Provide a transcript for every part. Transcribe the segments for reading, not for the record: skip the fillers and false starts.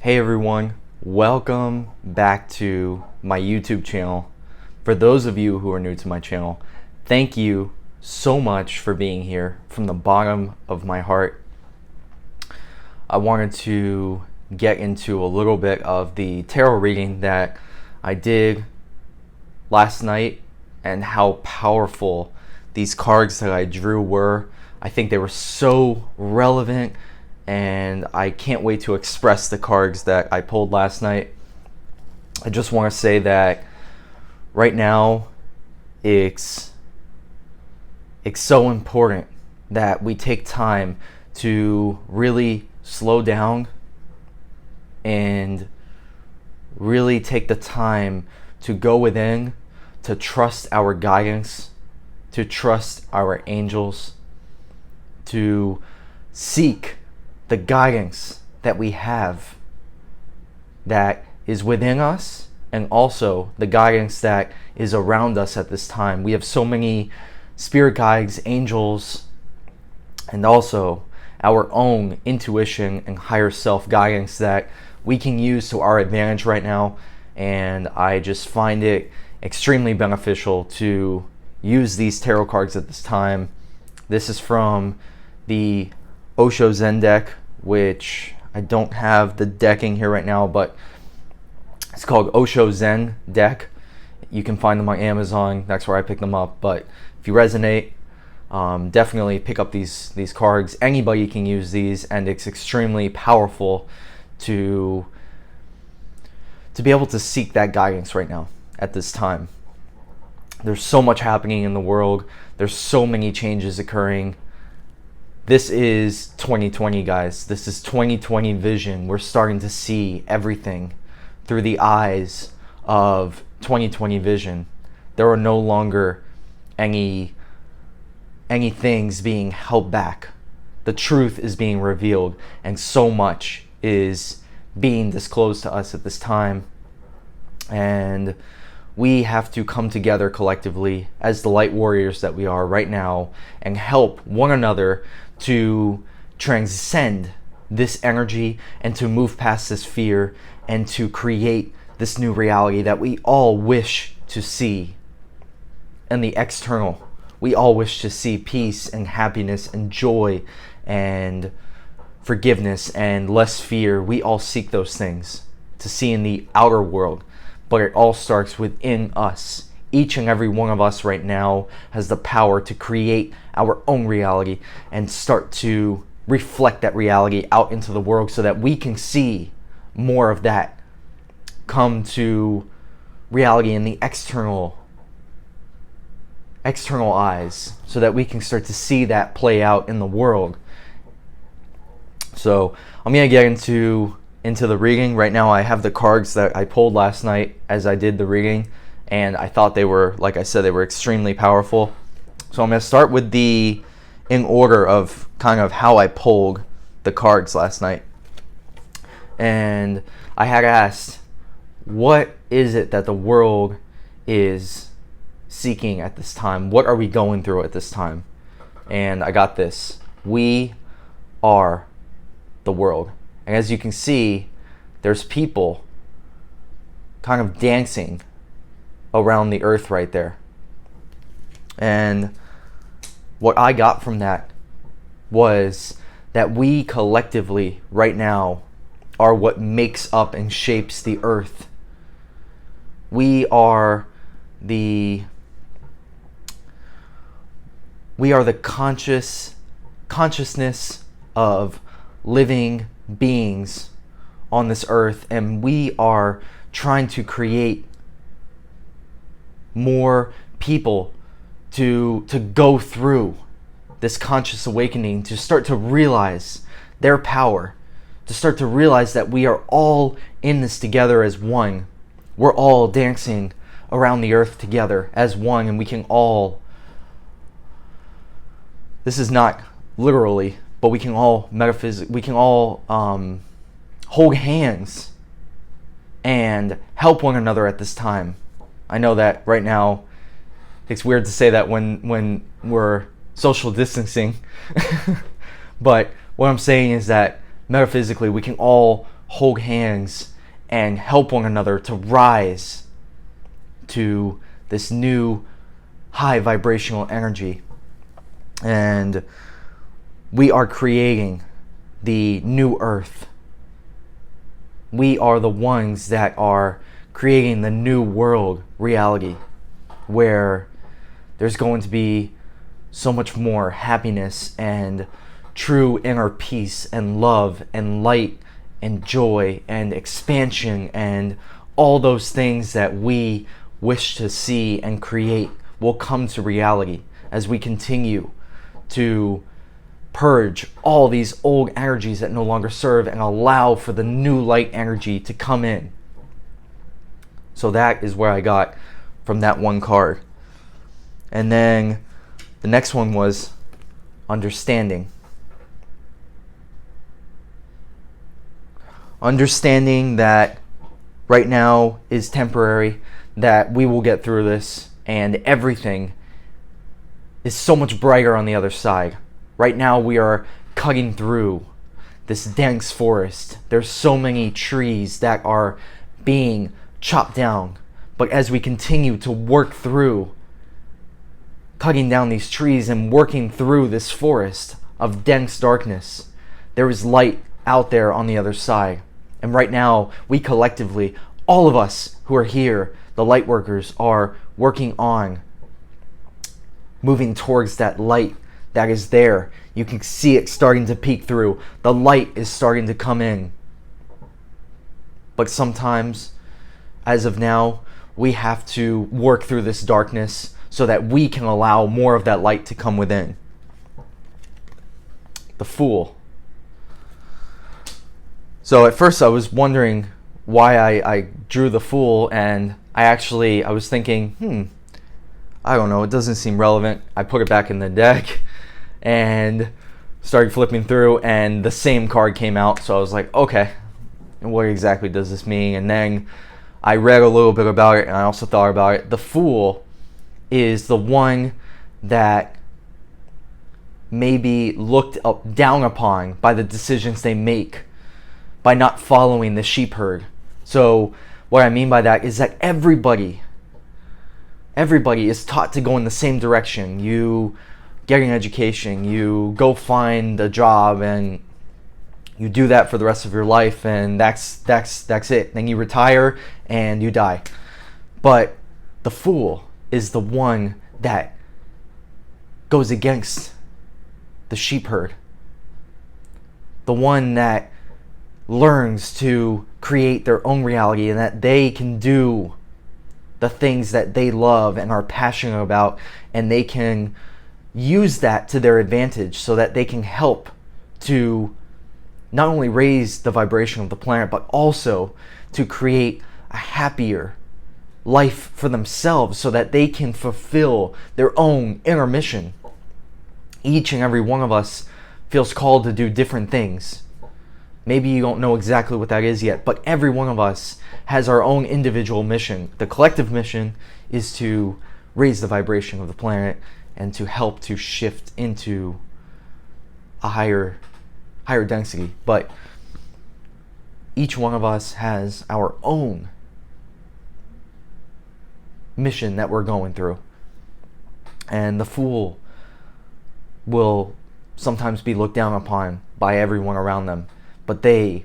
Hey everyone, welcome back to my YouTube channel. For those of you who are new to my channel, thank you so much for being here from the bottom of my heart. I wanted to get into a little bit of the tarot reading that I did last night and how powerful these cards that I drew were. I think they were so relevant, and I can't wait to express the cards that I pulled last night. I just want to say that right now it's so important that we take time to really slow down and really take the time to go within, to trust our guidance, to trust our angels, to seek the guidance that we have that is within us, and also the guidance that is around us at this time. We have so many spirit guides, angels, and also our own intuition and higher self guidance that we can use to our advantage right now. And I just find it extremely beneficial to use these tarot cards at this time. This is from the Osho Zen deck, which I don't have the decking here right now, but it's called Osho Zen deck. You can find them on Amazon. That's where I picked them up. But if you resonate, definitely pick up these cards. Anybody can use these, and it's extremely powerful to be able to seek that guidance right now at this time. There's so much happening in the world. There's so many changes occurring. This is 2020, guys. This is 2020 vision. We're starting to see everything through the eyes of 2020 vision. There are no longer any things being held back. The truth is being revealed, and so much is being disclosed to us at this time. And we have to come together collectively as the light warriors that we are right now and help one another to transcend this energy and to move past this fear and to create this new reality that we all wish to see. And the external, we all wish to see peace and happiness and joy and forgiveness and less fear. We all seek those things to see in the outer world, but it all starts within us. Each and every one of us right now has the power to create our own reality and start to reflect that reality out into the world so that we can see more of that come to reality in the external eyes, so that we can start to see that play out in the world. So I'm gonna get into the reading right now. I have the cards that I pulled last night as I did the reading, and I thought they were, like I said, they were extremely powerful. So I'm going to start with in order of kind of how I pulled the cards last night. And I had asked, what is it that the world is seeking at this time? What are we going through at this time? And I got this. We are the world. And as you can see, there's people kind of dancing around the earth right there. And what I got from that was that we collectively right now are what makes up and shapes the earth. We are the consciousness of living beings on this earth, and we are trying to create more people to go through this conscious awakening, to start to realize their power, to start to realize that we are all in this together as one. We're all dancing around the earth together as one, and we can all, this is not literally, but we can all hold hands and help one another at this time. I know that right now it's weird to say that when we're social distancing, but what I'm saying is that metaphysically we can all hold hands and help one another to rise to this new high vibrational energy. And we are creating the new earth. We are the ones that are creating the new world reality, where there's going to be so much more happiness and true inner peace and love and light and joy and expansion, and all those things that we wish to see and create will come to reality as we continue to purge all these old energies that no longer serve and allow for the new light energy to come in. So that is where I got from that one card. And then the next one was understanding. Understanding that right now is temporary, that we will get through this, and everything is so much brighter on the other side. Right now we are cutting through this dense forest. There's so many trees that are being chopped down. But as we continue to work through cutting down these trees and working through this forest of dense darkness, there is light out there on the other side. And right now, we collectively, all of us who are here, the light workers, are working on moving towards that light that is there. You can see it starting to peek through. The light is starting to come in. But sometimes, as of now, we have to work through this darkness so that we can allow more of that light to come within. The Fool. So at first I was wondering why I drew the Fool, and I was thinking, I don't know, it doesn't seem relevant. I put it back in the deck and started flipping through, and the same card came out. So I was like, okay, and what exactly does this mean? And then I read a little bit about it, and I also thought about it. The Fool is the one that may be looked down upon by the decisions they make by not following the sheep herd. So what I mean by that is that everybody is taught to go in the same direction. You get an education, you go find a job, and you do that for the rest of your life, and that's it. Then you retire and you die. But the Fool is the one that goes against the sheep herd. The one that learns to create their own reality, and that they can do the things that they love and are passionate about, and they can use that to their advantage so that they can help to not only raise the vibration of the planet, but also to create a happier life for themselves so that they can fulfill their own inner mission. Each and every one of us feels called to do different things. Maybe you don't know exactly what that is yet, but every one of us has our own individual mission. The collective mission is to raise the vibration of the planet and to help to shift into a higher density. But each one of us has our own mission that we're going through. And the Fool will sometimes be looked down upon by everyone around them, but they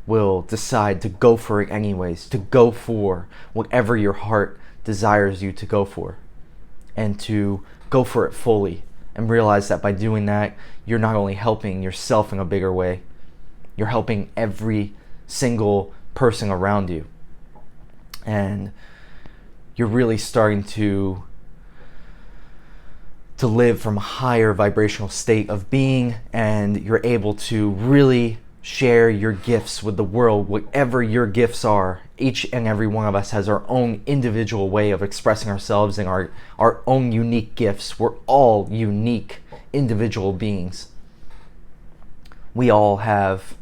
will decide to go for it anyways, to go for whatever your heart desires you to go for, and to go for it fully, and realize that by doing that, you're not only helping yourself in a bigger way, you're helping every single person around you. And you're really starting to live from a higher vibrational state of being, and you're able to really share your gifts with the world, whatever your gifts are. Each and every one of us has our own individual way of expressing ourselves and our own unique gifts. We're all unique individual beings. We all have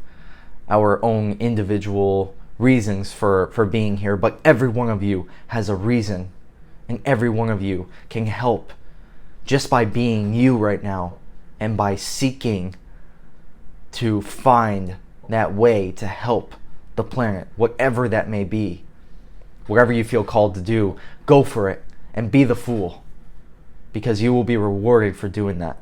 our own individual reasons for being here, but every one of you has a reason, and every one of you can help just by being you right now, and by seeking to find that way to help the planet, whatever that may be. Whatever you feel called to do, go for it and be the fool, because you will be rewarded for doing that.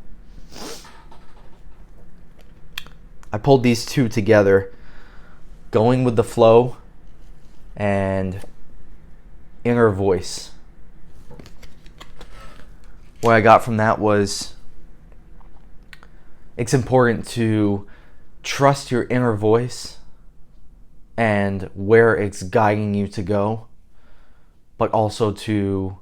I pulled these two together, going with the flow and inner voice. What I got from that was, it's important to trust your inner voice and where it's guiding you to go, but also to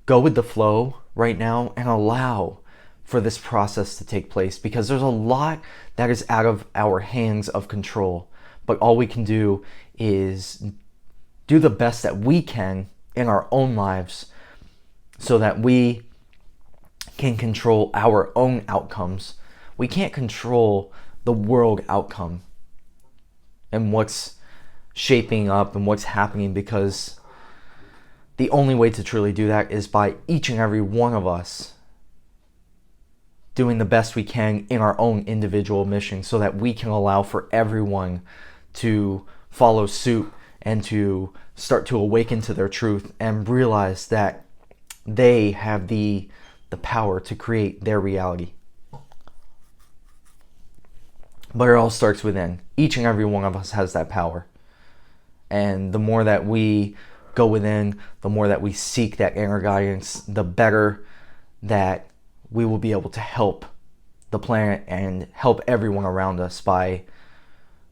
go with the flow right now and allow for this process to take place, because there's a lot that is out of our hands of control. But all we can do is do the best that we can in our own lives so that we can control our own outcomes. We can't control the world outcome and what's shaping up and what's happening, because the only way to truly do that is by each and every one of us doing the best we can in our own individual mission, so that we can allow for everyone to follow suit and to start to awaken to their truth and realize that they have the power to create their reality. But it all starts within. Each and every one of us has that power. And the more that we go within, the more that we seek that inner guidance, the better that we will be able to help the planet and help everyone around us by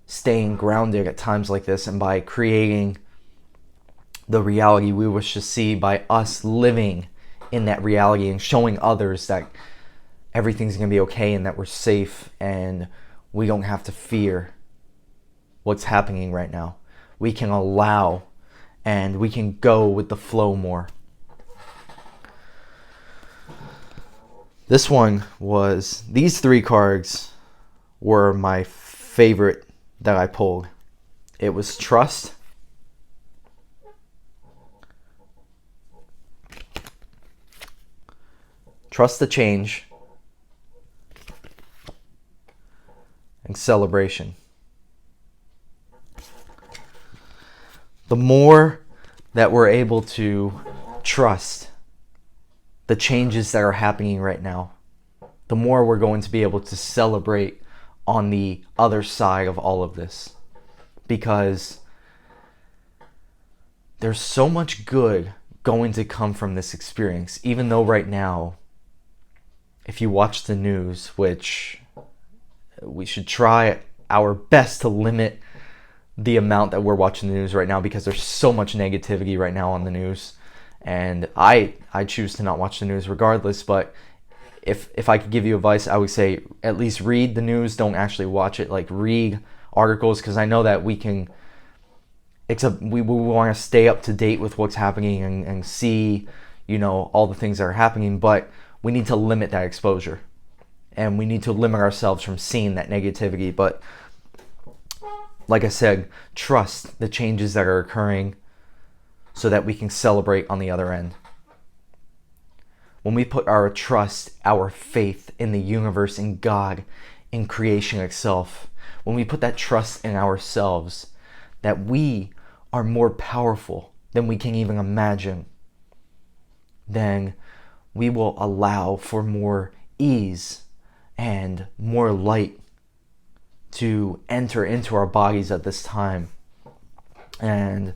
staying grounded at times like this, and by creating the reality we wish to see, by us living in that reality and showing others that everything's going to be okay and that we're safe and we don't have to fear what's happening right now. We can allow and we can go with the flow more. These three cards were my favorite that I pulled. It was trust, trust the change, and celebration. The more that we're able to trust the changes that are happening right now, the more we're going to be able to celebrate on the other side of all of this. Because there's so much good going to come from this experience, even though right now, if you watch the news, which we should try our best to limit the amount that we're watching the news right now, because there's so much negativity right now on the news. And I choose to not watch the news regardless, but if I could give you advice, I would say at least read the news. Don't actually watch it. Like, read articles, because I know that we want to stay up to date with what's happening and see, all the things that are happening, but we need to limit that exposure. And we need to limit ourselves from seeing that negativity. But like I said, trust the changes that are occurring so that we can celebrate on the other end. When we put our trust, our faith in the universe, in God, in creation itself, when we put that trust in ourselves, that we are more powerful than we can even imagine, then we will allow for more ease and more light to enter into our bodies at this time, and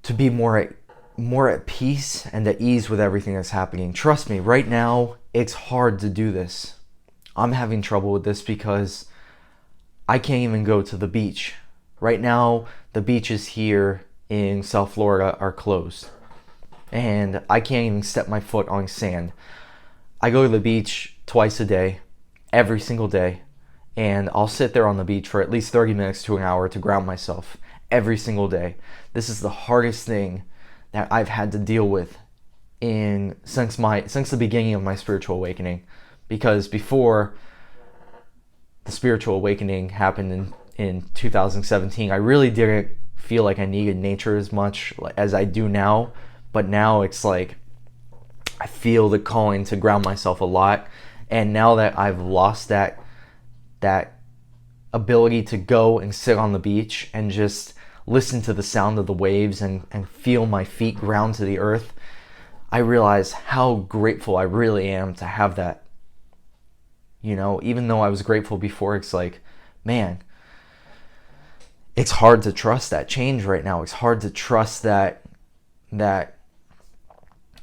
to be more at peace and at ease with everything that's happening. Trust me, right now, it's hard to do this. I'm having trouble with this because I can't even go to the beach. Right now, the beaches here in South Florida are closed, and I can't even step my foot on sand. I go to the beach twice a day, every single day, and I'll sit there on the beach for at least 30 minutes to an hour to ground myself every single day. This is the hardest thing that I've had to deal with since the beginning of my spiritual awakening, because before the spiritual awakening happened in 2017, I really didn't feel like I needed nature as much as I do now. But now it's like I feel the calling to ground myself a lot. And now that I've lost that ability to go and sit on the beach and just listen to the sound of the waves and feel my feet ground to the earth, I realize how grateful I really am to have that. You know, even though I was grateful before, it's like, man, it's hard to trust that change right now. It's hard to trust that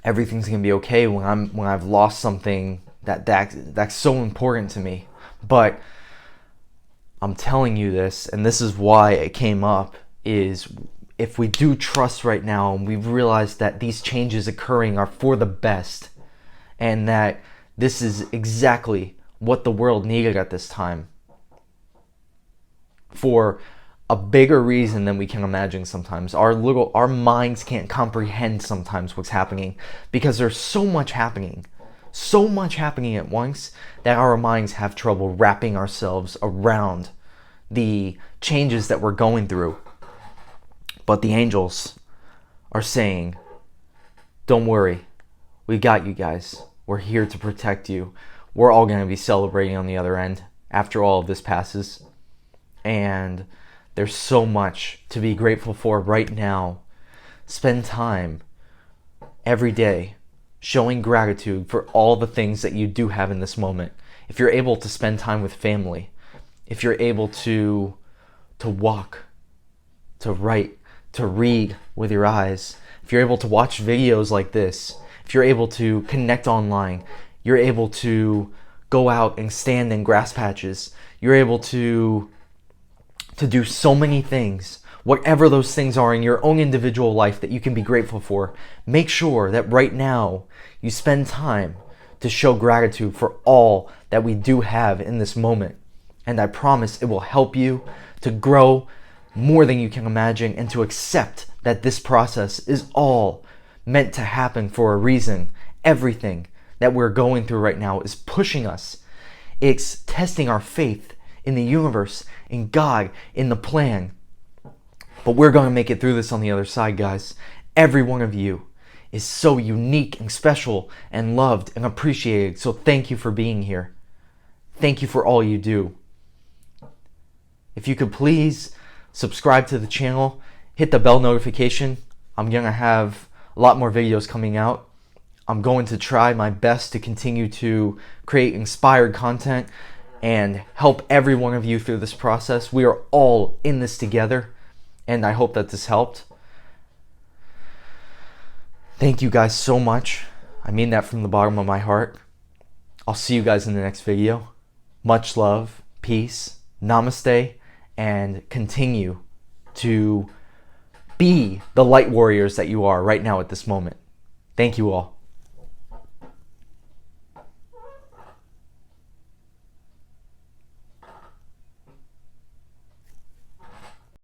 everything's gonna be okay when I've lost something that's so important to me. But I'm telling you this, and this is why it came up, is if we do trust right now and we've realized that these changes occurring are for the best and that this is exactly what the world needed at this time for a bigger reason than we can imagine sometimes. Our minds can't comprehend sometimes what's happening because there's so much happening at once that our minds have trouble wrapping ourselves around the changes that we're going through. But the angels are saying, don't worry, we got you guys. We're here to protect you. We're all going to be celebrating on the other end after all of this passes. And there's so much to be grateful for right now. Spend time every day showing gratitude for all the things that you do have in this moment. If you're able to spend time with family, if you're able to walk, to write, to read with your eyes, if you're able to watch videos like this, if you're able to connect online, you're able to go out and stand in grass patches, you're able to do so many things, whatever those things are in your own individual life that you can be grateful for. Make sure that right now you spend time to show gratitude for all that we do have in this moment. And I promise it will help you to grow more than you can imagine and to accept that this process is all meant to happen for a reason. Everything that we're going through right now is pushing us. It's testing our faith in the universe, in God, in the plan. But we're going to make it through this on the other side, guys. Every one of you is so unique and special and loved and appreciated. So thank you for being here. Thank you for all you do. If you could please subscribe to the channel, hit the bell notification. I'm going to have a lot more videos coming out. I'm going to try my best to continue to create inspired content and help every one of you through this process. We are all in this together, and I hope that this helped. Thank you guys so much. I mean that from the bottom of my heart. I'll see you guys in the next video. Much love, peace, namaste, and continue to be the light warriors that you are right now at this moment. Thank you all.